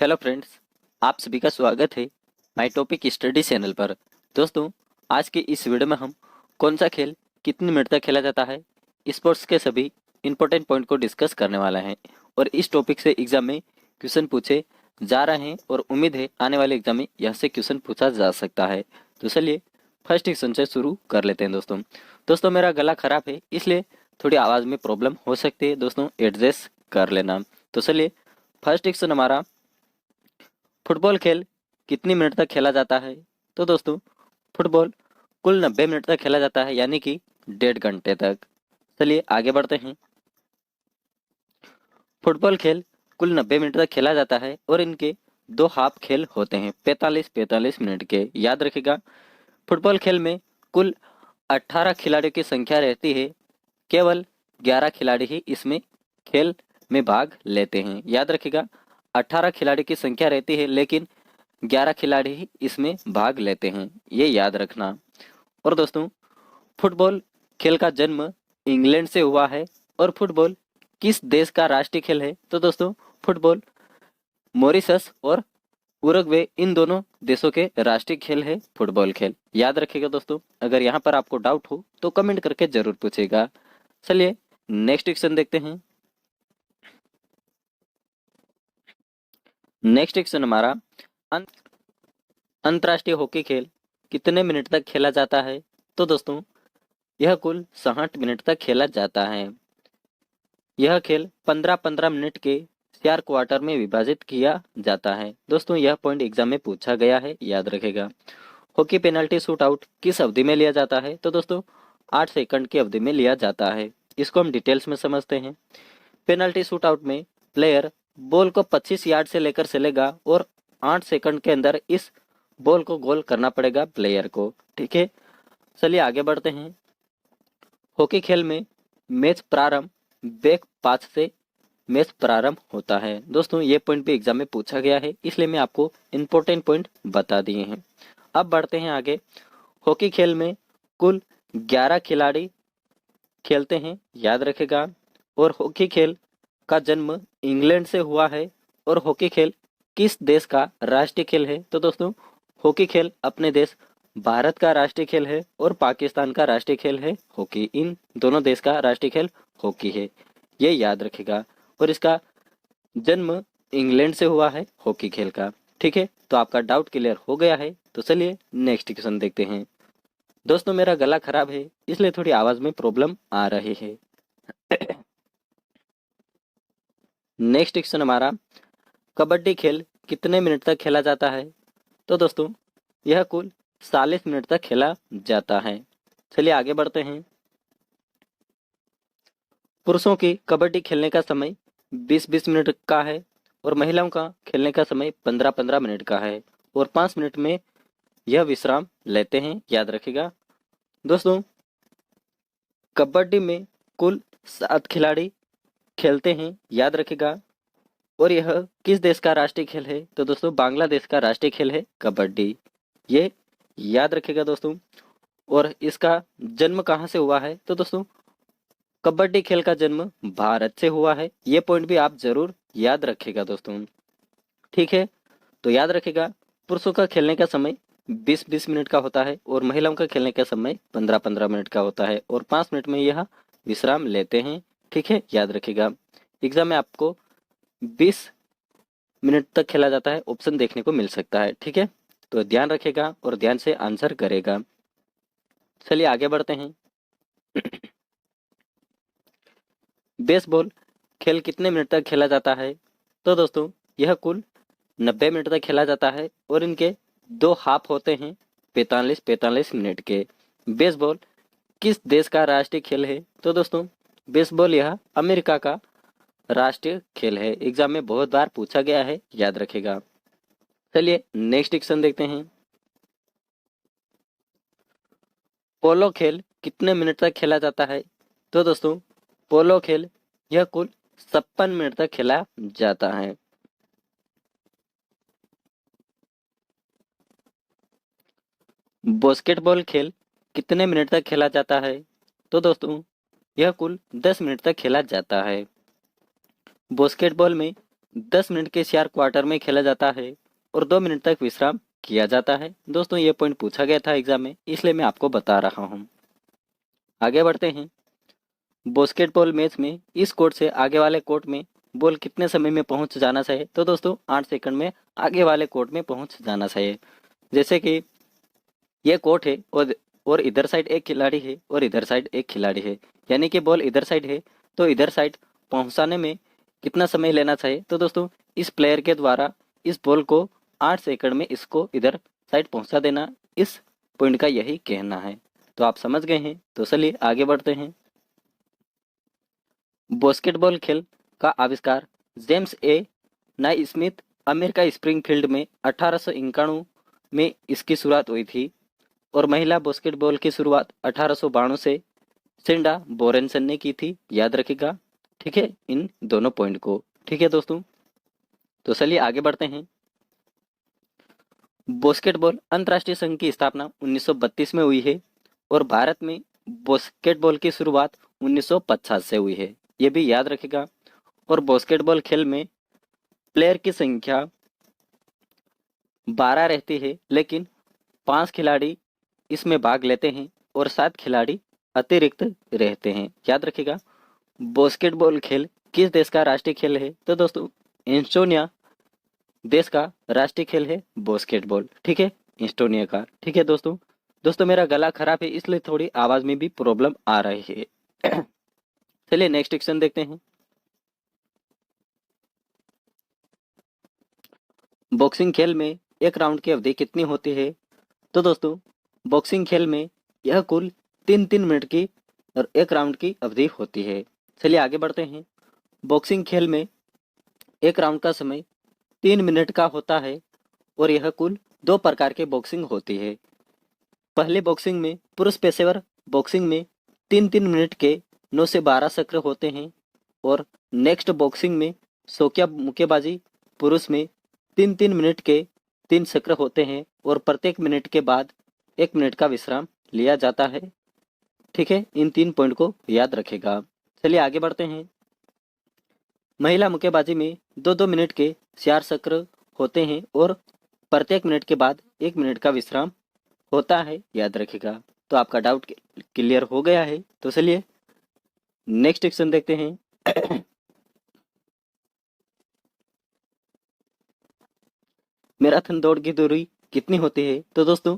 Hello friends, आप सभी का स्वागत है माय टॉपिक स्टडी चैनल पर। दोस्तों, आज के इस वीडियो में हम कौन सा खेल कितने मिनट तक खेला जाता है, स्पोर्ट्स के सभी इंपॉर्टेंट पॉइंट को डिस्कस करने वाला है और इस टॉपिक से एग्जाम में क्वेश्चन पूछे जा रहे हैं और उम्मीद है आने वाले एग्जाम में यह से क्वेश्चन पूछा जा सकता है। तो चलिए फर्स्ट क्वेश्चन से शुरू कर लेते हैं। दोस्तों मेरा गला खराब है, इसलिए थोड़ी आवाज़ में प्रॉब्लम हो सकती है। दोस्तों एडजस्ट कर लेना। तो चलिए फर्स्ट क्वेश्चन हमारा, फुटबॉल खेल कितनी मिनट तक खेला जाता है। तो दोस्तों फुटबॉल कुल 90 मिनट तक खेला जाता है, यानी कि 1.5 घंटे तक। चलिए आगे बढ़ते हैं। फुटबॉल खेल कुल 90 मिनट तक खेला जाता है और इनके दो हाफ खेल होते हैं 45-45 मिनट के। याद रखिएगा, फुटबॉल खेल में कुल 18 खिलाड़ियों की संख्या रहती है, केवल 11 खिलाड़ी ही इसमें खेल में भाग लेते हैं। याद रखिएगा, 18 खिलाड़ी की संख्या रहती है लेकिन 11 खिलाड़ी ही इसमें भाग लेते हैं, ये याद रखना। और दोस्तों फुटबॉल खेल का जन्म इंग्लैंड से हुआ है। और फुटबॉल किस देश का राष्ट्रीय खेल है। तो दोस्तों फुटबॉल मॉरिशस और उरुग्वे, इन दोनों देशों के राष्ट्रीय खेल है फुटबॉल खेल। याद रखिएगा दोस्तों, अगर यहाँ पर आपको डाउट हो तो कमेंट करके जरूर पूछेगा। चलिए नेक्स्ट क्वेश्चन देखते हैं। नेक्स्ट क्वेश्चन हमारा, अंतर्राष्ट्रीय हॉकी खेल कितने मिनट तक खेला जाता है। तो दोस्तों यह कुल 60 मिनट तक खेला जाता है। यह खेल 15-15 मिनट के 4 क्वार्टर में विभाजित किया जाता है। दोस्तों यह पॉइंट एग्जाम में पूछा गया है, याद रखेगा। हॉकी पेनल्टी शूट आउट किस अवधि में लिया जाता है। तो दोस्तों 8 सेकंड की अवधि में लिया जाता है। इसको हम डिटेल्स में समझते हैं। पेनल्टी शूट आउट में प्लेयर बॉल को 25 यार्ड से लेकर चलेगा और 8 सेकंड के अंदर इस बॉल को गोल करना पड़ेगा प्लेयर को। ठीक है, चलिए आगे बढ़ते हैं। हॉकी खेल में मैच प्रारंभ बैक पास से मैच प्रारंभ होता है। दोस्तों ये पॉइंट भी एग्जाम में पूछा गया है, इसलिए मैं आपको इंपॉर्टेंट पॉइंट बता दिए हैं। अब बढ़ते हैं आगे। हॉकी खेल में कुल 11 खिलाड़ी खेलते हैं, याद रखेगा। और हॉकी खेल का जन्म इंग्लैंड से हुआ है। और हॉकी खेल किस देश का राष्ट्रीय खेल है। तो दोस्तों हॉकी खेल अपने देश भारत का राष्ट्रीय खेल है और पाकिस्तान का राष्ट्रीय खेल है हॉकी। इन दोनों देश का राष्ट्रीय खेल हॉकी है, ये याद रखेगा। और इसका जन्म इंग्लैंड से हुआ है हॉकी खेल का। ठीक है, तो आपका डाउट क्लियर हो गया है। तो चलिए नेक्स्ट क्वेश्चन देखते हैं। दोस्तों मेरा गला खराब है, इसलिए थोड़ी आवाज में प्रॉब्लम आ रही है। नेक्स्ट क्वेश्चन हमारा, कबड्डी खेल कितने मिनट तक खेला जाता है। तो दोस्तों यह कुल 40 मिनट तक खेला जाता है। चलिए आगे बढ़ते हैं। पुरुषों की कबड्डी खेलने का समय 20-20 मिनट का है और महिलाओं का खेलने का समय 15-15 मिनट का है और 5 मिनट में यह विश्राम लेते हैं, याद रखिएगा। दोस्तों कबड्डी में कुल 7 खिलाड़ी खेलते हैं, याद रखिएगा। और यह किस देश का राष्ट्रीय खेल है। तो दोस्तों बांग्लादेश का राष्ट्रीय खेल है कबड्डी, ये याद रखिएगा दोस्तों। और इसका जन्म कहाँ से हुआ है। तो दोस्तों कबड्डी खेल का जन्म भारत से हुआ है, ये पॉइंट भी आप जरूर याद रखिएगा दोस्तों। ठीक है, तो याद रखिएगा, पुरुषों का खेलने का समय 20-20 मिनट का होता है और महिलाओं का खेलने का समय 15-15 मिनट का होता है और 5 मिनट में यह विश्राम लेते हैं। ठीक है, याद रखिएगा। एग्जाम में आपको 20 मिनट तक खेला जाता है ऑप्शन देखने को मिल सकता है। ठीक है, तो ध्यान रखेगा और ध्यान से आंसर करेगा। चलिए आगे बढ़ते हैं। बेसबॉल खेल कितने मिनट तक खेला जाता है। तो दोस्तों यह कुल 90 मिनट तक खेला जाता है और इनके दो हाफ होते हैं 45-45 मिनट के। बेसबॉल किस देश का राष्ट्रीय खेल है। तो दोस्तों बेसबॉल यह अमेरिका का राष्ट्रीय खेल है, एग्जाम में बहुत बार पूछा गया है, याद रखेगा। चलिए नेक्स्ट क्वेश्चन देखते हैं। पोलो खेल कितने मिनट तक खेला जाता है। तो दोस्तों पोलो खेल यह कुल 56 मिनट तक खेला जाता है। बास्केटबॉल खेल कितने मिनट तक खेला जाता है। तो दोस्तों यह कुल 10 मिनट तक खेला जाता है। बास्केटबॉल में 10 मिनट के CR क्वार्टर में खेला जाता है और 2 मिनट तक विश्राम किया जाता है। दोस्तों ये पॉइंट पूछा गया था एग्जाम में, इसलिए मैं आपको बता रहा हूँ। आगे बढ़ते हैं। बास्केटबॉल मैच में इस कोर्ट से आगे वाले कोर्ट में बॉल कितने समय में पहुंच जाना चाहिए? तो दोस्तों 8 सेकंड में आगे वाले कोर्ट में पहुंच जाना चाहिए। जैसे कि ये कोर्ट है और इधर साइड एक खिलाड़ी है और इधर साइड एक खिलाड़ी है, यानी कि बॉल इधर साइड है तो इधर साइड पहुंचाने में कितना समय लेना चाहिए? तो दोस्तों इस प्लेयर के द्वारा इस बॉल को 8 सेकंड में इसको इधर साइड पहुंचा देना, इस पॉइंट का यही कहना है। तो आप समझ गए हैं, तो चलिए आगे बढ़ते हैं। बास्केटबॉल खेल का आविष्कार जेम्स ए नाइस्मिथ अमेरिका स्प्रिंगफील्ड में 1891 में इसकी शुरुआत हुई थी और महिला बास्केटबॉल की शुरुआत 1892 से सिंडा बोरेनसन ने की थी। याद रखिएगा, ठीक है, इन दोनों पॉइंट को। ठीक है दोस्तों, तो चलिए आगे बढ़ते हैं। बास्केटबॉल अंतर्राष्ट्रीय संघ की स्थापना 1932 में हुई है और भारत में बास्केटबॉल की शुरुआत 1950 से हुई है, ये भी याद रखिएगा। और बास्केटबॉल खेल में प्लेयर की संख्या 12 रहती है, लेकिन 5 खिलाड़ी इसमें भाग लेते हैं और 7 खिलाड़ी अतिरिक्त रहते हैं। याद रखिएगा, बास्केटबॉल खेल किस देश का राष्ट्रीय खेल है? तो दोस्तों एस्टोनिया देश का राष्ट्रीय खेल है बास्केटबॉल। ठीक है, एस्टोनिया का। ठीक है दोस्तों, मेरा गला खराब है इसलिए थोड़ी आवाज में भी प्रॉब्लम आ रही है। चलिए नेक्स्ट क्वेश्चन देखते हैं। बॉक्सिंग खेल में एक राउंड की अवधि कितनी होती है? तो दोस्तों बॉक्सिंग खेल में यह कुल 3-3 मिनट की और एक राउंड की अवधि होती है। चलिए आगे बढ़ते हैं। बॉक्सिंग खेल में एक राउंड का समय 3 मिनट का होता है और यह कुल 2 प्रकार की बॉक्सिंग होती है। पहले बॉक्सिंग में पुरुष पेशेवर बॉक्सिंग में 3-3 मिनट के 9 से 12 चक्र होते हैं और नेक्स्ट बॉक्सिंग में शौकिया मुक्केबाजी पुरुष में 3-3 मिनट के 3 चक्र होते हैं और प्रत्येक मिनट के बाद 1 मिनट का विश्राम लिया जाता है। ठीक है, इन 3 पॉइंट को याद रखेगा। चलिए आगे बढ़ते हैं। महिला मुक्केबाजी में 2-2 मिनट के 4 चक्र होते हैं और प्रत्येक मिनट के बाद 1 मिनट का विश्राम होता है। याद रखेगा। तो आपका डाउट क्लियर हो गया है, तो चलिए नेक्स्ट क्वेश्चन देखते हैं। मैराथन दौड़ की दूरी कितनी होती है? तो दोस्तों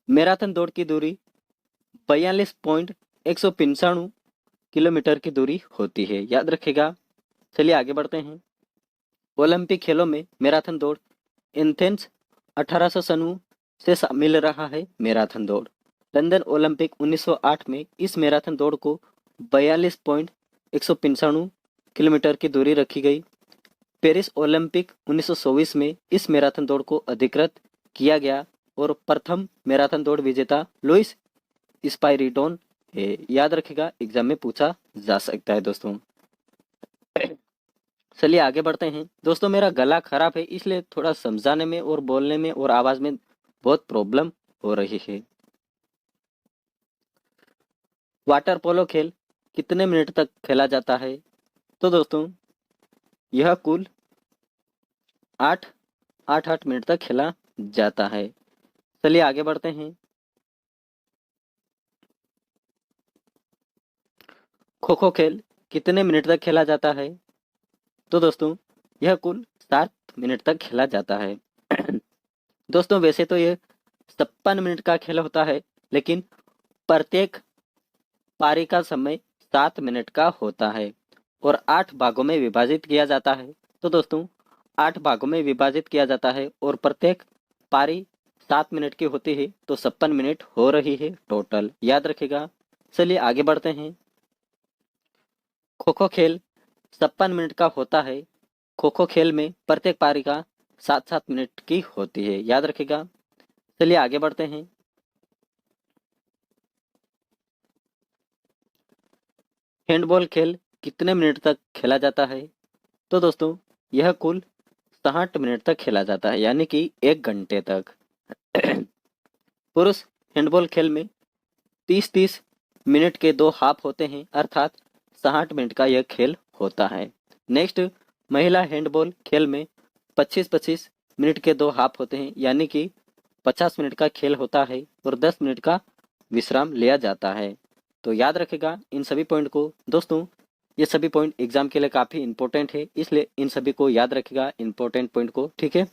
मैराथन दौड़ की दूरी 42.195 किलोमीटर की दूरी होती है। याद रखेगा। चलिए आगे बढ़ते हैं। ओलंपिक खेलों में मैराथन दौड़ एथेंस 1896 से शामिल रहा है। मैराथन दौड़ लंदन ओलंपिक 1908 में इस मैराथन दौड़ को 42.195 किलोमीटर की दूरी रखी गई। पेरिस ओलंपिक 1924 में इस मैराथन दौड़ को अधिकृत किया गया और प्रथम मैराथन दौड़ विजेता लुइस स्पाइरिडोन है। याद रखेगा, एग्जाम में पूछा जा सकता है दोस्तों। चलिए आगे बढ़ते हैं। दोस्तों मेरा गला खराब है इसलिए थोड़ा समझाने में और बोलने में और आवाज में बहुत प्रॉब्लम हो रही है। वाटर पोलो खेल कितने मिनट तक खेला जाता है? तो दोस्तों यह कुल 8 मिनट तक खेला जाता है। चलिए आगे बढ़ते हैं। खो खो खेल कितने मिनट तक खेला जाता है? तो दोस्तों यह कुल 7 मिनट तक खेला जाता है। दोस्तों वैसे तो यह 56 मिनट का खेल होता है, लेकिन प्रत्येक पारी का समय 7 मिनट का होता है और 8 भागों में विभाजित किया जाता है। तो दोस्तों 8 भागों में विभाजित किया जाता है और प्रत्येक पारी 7 मिनट की होती है, तो 56 मिनट हो रही है टोटल। याद रखेगा। चलिए आगे बढ़ते हैं। खो खो खेल 56 मिनट का होता है। खो खो खेल में प्रत्येक पारी का 7-7 मिनट की होती है। याद रखेगा। चलिए आगे बढ़ते हैं। हैंडबॉल खेल कितने मिनट तक खेला जाता है? तो दोस्तों यह कुल 60 मिनट तक खेला जाता है, यानी कि 1 घंटे तक। पुरुष हैंडबॉल खेल में 30-30 मिनट के 2 हाफ होते हैं, अर्थात 60 मिनट का यह खेल होता है। नेक्स्ट महिला हैंडबॉल खेल में 25-25 मिनट के 2 हाफ होते हैं, यानी कि 50 मिनट का खेल होता है और 10 मिनट का विश्राम लिया जाता है। तो याद रखेगा इन सभी पॉइंट को दोस्तों। ये सभी पॉइंट एग्जाम के लिए काफ़ी इंपॉर्टेंट है, इसलिए इन सभी को याद रखेगा, इंपॉर्टेंट पॉइंट को, ठीक है।